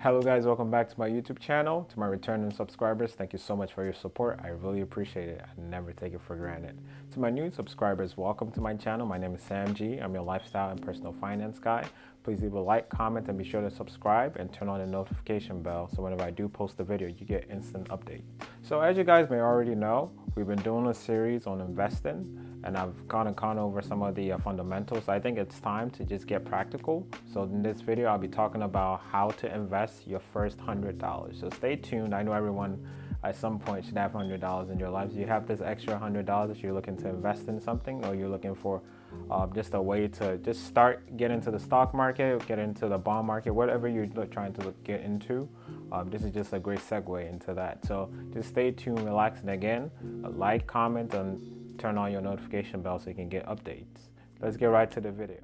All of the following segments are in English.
Hello guys, welcome back to my YouTube channel. To my returning subscribers, thank you so much for your support. I really appreciate it. I never take it for granted. To my new subscribers, welcome to my channel. My name is Sam G. I'm your lifestyle and personal finance guy. Please leave a like, comment, and be sure to subscribe and turn on the notification bell so whenever I do post a video, you get instant update. So as you guys may already know, we've been doing a series on investing and I've gone over some of the fundamentals. I think it's time to just get practical. So in this video, I'll be talking about how to invest your first $100. So stay tuned. I know everyone at some point should have $100 in your life. So you have this extra $100 that you're looking to invest in something, or you're looking for just a way to just start get into the stock market, get into the bond market, whatever you're trying to get into. This is just a great segue into that. So just stay tuned, relax, and again, like, comment, and turn on your notification bell so you can get updates. Let's get right to the video.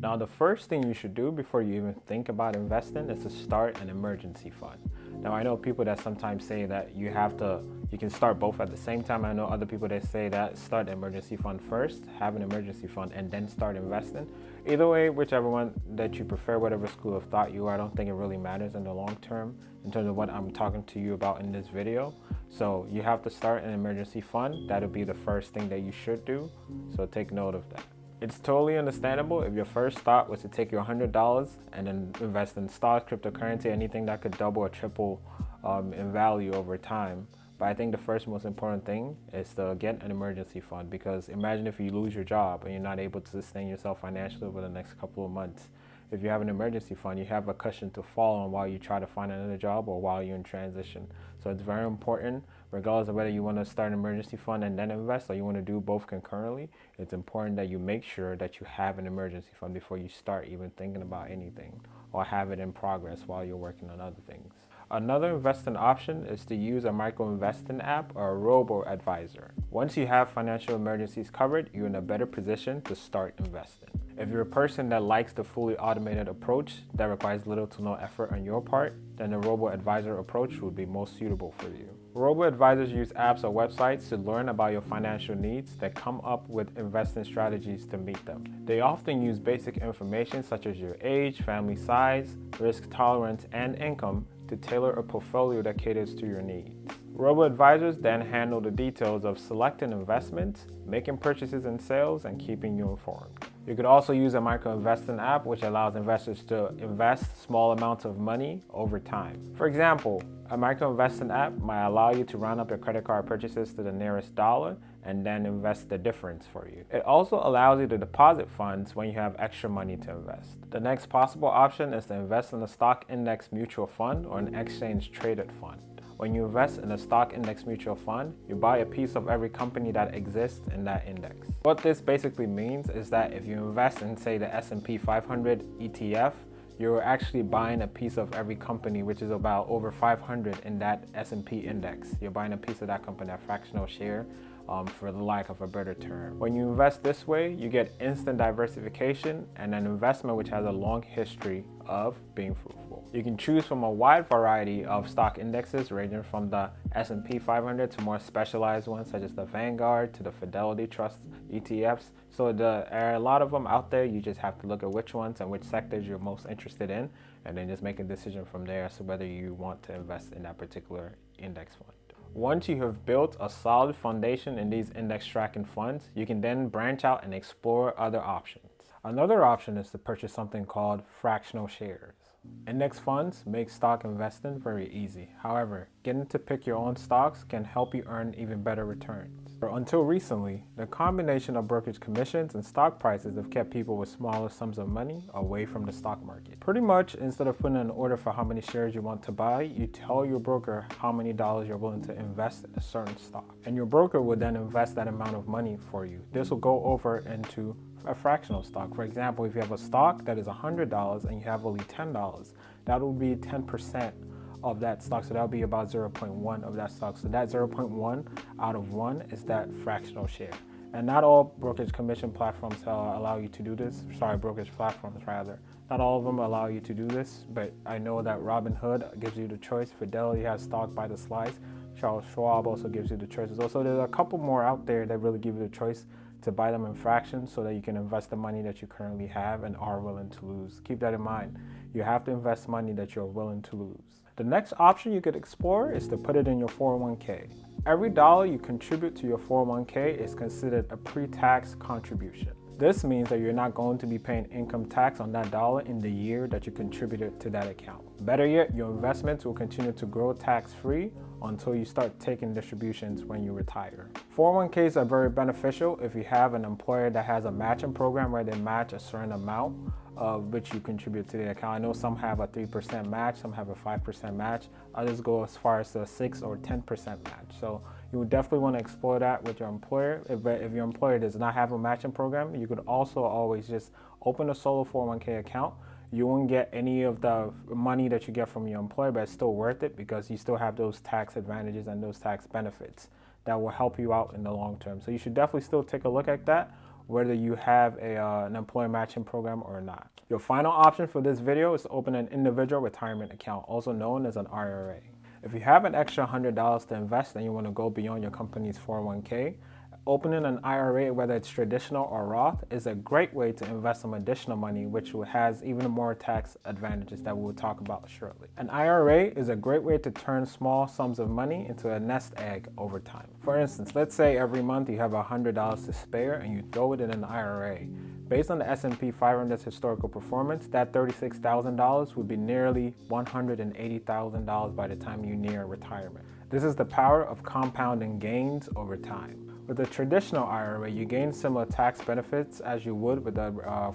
Now, the first thing you should do before you even think about investing is to start an emergency fund. Now, I know people that sometimes say that you can start both at the same time. I know other people that say that start an emergency fund first, have an emergency fund, and then start investing. Either way, whichever one that you prefer, whatever school of thought you are, I don't think it really matters in the long term in terms of what I'm talking to you about in this video. So you have to start an emergency fund. That'll be the first thing that you should do. So take note of that. It's totally understandable if your first thought was to take your $100 and then invest in stocks, cryptocurrency, anything that could double or triple in value over time. But I think the first most important thing is to get an emergency fund, because imagine if you lose your job and you're not able to sustain yourself financially over the next couple of months. If you have an emergency fund, you have a cushion to fall on while you try to find another job or while you're in transition. So it's very important, regardless of whether you want to start an emergency fund and then invest, or you want to do both concurrently. It's important that you make sure that you have an emergency fund before you start even thinking about anything, or have it in progress while you're working on other things. Another investing option is to use a micro investing app or a robo-advisor. Once you have financial emergencies covered, you're in a better position to start investing. If you're a person that likes the fully automated approach that requires little to no effort on your part, then the robo-advisor approach would be most suitable for you. Robo-advisors use apps or websites to learn about your financial needs, that come up with investing strategies to meet them. They often use basic information such as your age, family size, risk tolerance, and income to tailor a portfolio that caters to your needs. Robo-advisors then handle the details of selecting investments, making purchases and sales, and keeping you informed. You could also use a micro-investing app, which allows investors to invest small amounts of money over time. For example, a micro-investing app might allow you to round up your credit card purchases to the nearest dollar and then invest the difference for you. It also allows you to deposit funds when you have extra money to invest. The next possible option is to invest in a stock index mutual fund or an exchange traded fund. When you invest in a stock index mutual fund, you buy a piece of every company that exists in that index. What this basically means is that if you invest in, say, the S&P 500 ETF, you're actually buying a piece of every company, which is about over 500 in that S&P index. You're buying a piece of that company, a fractional share, for the lack of a better term. When you invest this way, you get instant diversification and an investment which has a long history of being fruitful. You can choose from a wide variety of stock indexes, ranging from the S&P 500 to more specialized ones such as the Vanguard to the Fidelity Trust ETFs. So there are a lot of them out there. You just have to look at which ones and which sectors you're most interested in, and then just make a decision from there as to whether you want to invest in that particular index fund. Once you have built a solid foundation in these index tracking funds, you can then branch out and explore other options. Another option is to purchase something called fractional shares. Index funds make stock investing very easy. However, getting to pick your own stocks can help you earn even better returns. Until recently, the combination of brokerage commissions and stock prices have kept people with smaller sums of money away from the stock market. Pretty much, instead of putting an order for how many shares you want to buy, you tell your broker how many dollars you're willing to invest in a certain stock. And your broker will then invest that amount of money for you. This will go over into a fractional stock. For example, if you have a stock that is $100 and you have only $10, that will be 10% of that stock. So that'll be about 0.1 of that stock. So that 0.1 out of 1 is that fractional share. And not all brokerage commission platforms allow you to do this. Brokerage platforms rather. Not all of them allow you to do this, but I know that Robinhood gives you the choice. Fidelity has stock by the slice. Charles Schwab also gives you the choice as well. So there's a couple more out there that really give you the choice to buy them in fractions so that you can invest the money that you currently have and are willing to lose. Keep that in mind. You have to invest money that you're willing to lose. The next option you could explore is to put it in your 401k. Every dollar you contribute to your 401k is considered a pre-tax contribution. This means that you're not going to be paying income tax on that dollar in the year that you contributed to that account. Better yet, your investments will continue to grow tax-free until you start taking distributions when you retire. 401ks are very beneficial if you have an employer that has a matching program where they match a certain amount of which you contribute to the account. I know some have a 3% match, some have a 5% match, others go as far as a 6 or 10% match. So you would definitely want to explore that with your employer. If your employer does not have a matching program, you could also always just open a solo 401k account. You won't get any of the money that you get from your employer, but it's still worth it because you still have those tax advantages and those tax benefits that will help you out in the long term. So you should definitely still take a look at that, whether you have an employer matching program or not. Your final option for this video is to open an individual retirement account, also known as an IRA. If you have an extra $100 to invest and you want to go beyond your company's 401k, opening an IRA, whether it's traditional or Roth, is a great way to invest some additional money, which has even more tax advantages that we will talk about shortly. An IRA is a great way to turn small sums of money into a nest egg over time. For instance, let's say every month you have $100 to spare and you throw it in an IRA. Based on the S&P 500's historical performance, that $36,000 would be nearly $180,000 by the time you near retirement. This is the power of compounding gains over time. With a traditional IRA, you gain similar tax benefits as you would with a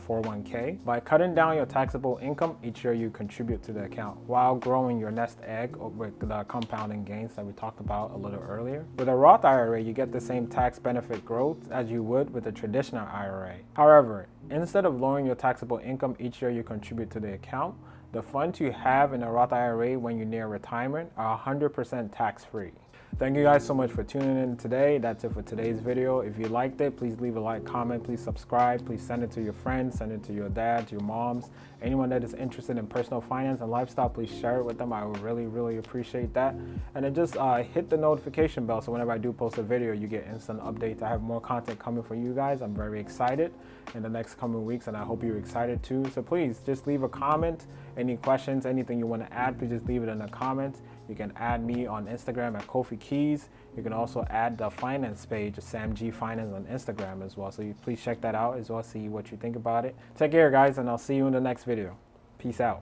401k by cutting down your taxable income each year you contribute to the account while growing your nest egg with the compounding gains that we talked about a little earlier. With a Roth IRA, you get the same tax benefit growth as you would with a traditional IRA. However, instead of lowering your taxable income each year you contribute to the account, the funds you have in a Roth IRA when you near retirement are 100% tax-free. Thank you guys so much for tuning in today. That's it for today's video. If you liked it, please leave a like, comment, please subscribe, please send it to your friends, send it to your dads, your moms, anyone that is interested in personal finance and lifestyle, please share it with them. I would really appreciate that. And then just hit the notification bell so whenever I do post a video, you get instant updates. I have more content coming for you guys. I'm very excited in the next coming weeks and I hope you're excited too. So please just leave a comment. Any questions, anything you want to add, please just leave it in the comments. You can add me on Instagram at Kofi Keys. You can also add the finance page, Sam G Finance on Instagram as well. So you please check that out as well, see what you think about it. Take care guys, and I'll see you in the next video. Peace out.